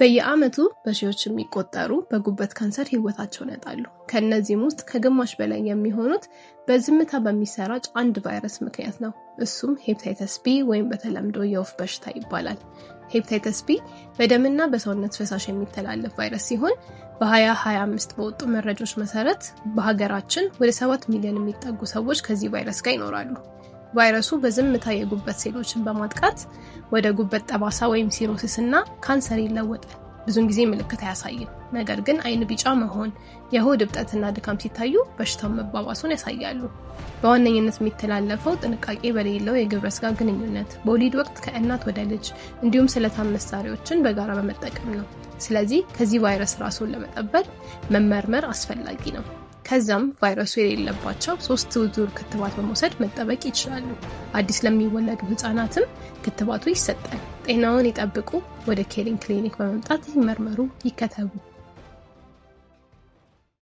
በየዓመቱ በሺዎች የሚቆጠሩ በጉበት ካንሰር ህይወታቸውን ያጣሉ። ከነዚህም ውስጥ ከግማሽ በላይ የሚሆኑት በዝምታ በሚሰራጭ አንድ ቫይረስ ምክንያት ነው። እሱም ሄፓታይተስ ቢ ወይም በተለምዶ የወፍ በሽታ ይባላል። ሄፓታይተስ ቢ በደምና በሰውነት ፈሳሽ የሚተላለፍ ቫይረስ ሲሆን በ2025 በወጡ መረጃዎች መሰረት በሀገራችን ወደ 7 ሚሊዮን የሚጠጉ ሰዎች ከዚህ ቫይረስ ጋር ይኖራሉ። ቫይረሱ በዝምታ የጉበት ሴሎችን በማጥቃት ወደ ጉበት ጠባሳ ወይም ሲሮሲስ እና ካንሰር ይለወጣል። ብዙውን ጊዜ ምልክት አያሳይም። ነገር ግን አይን ቢጫ መሆን፣ የሆድ እብጠትና ድካም ሲታዩ በሽታው መባባሱን ያሳያሉ። በዋነኝነት የሚተላለፈው ጥንቃቄ በሌለው የግብረ ስጋ ግንኙነት፣ በወሊድ ወቅት ከእናት ወደ ልጅ እንዲሁም ስለታም መሳሪያዎችን በጋራ በመጠቀም ነው። ስለዚህ ከዚህ ቫይረስ ራስን ለመጠበቅ መመርመር አስፈላጊ ነው። ከዛም ቫይረሱ የሌለባቸው 3 ዙር ክትባት በመውሰድ መጠበቅ ይችላሉ። አዲስ ለሚወለዱ ህፃናትም ክትባቱ ይሰጣል። ጤናውን ይጠብቁ። ወደ ኬሪንግ ክሊኒክ በመምጣት ይመርመሩ፣ ይከተቡ።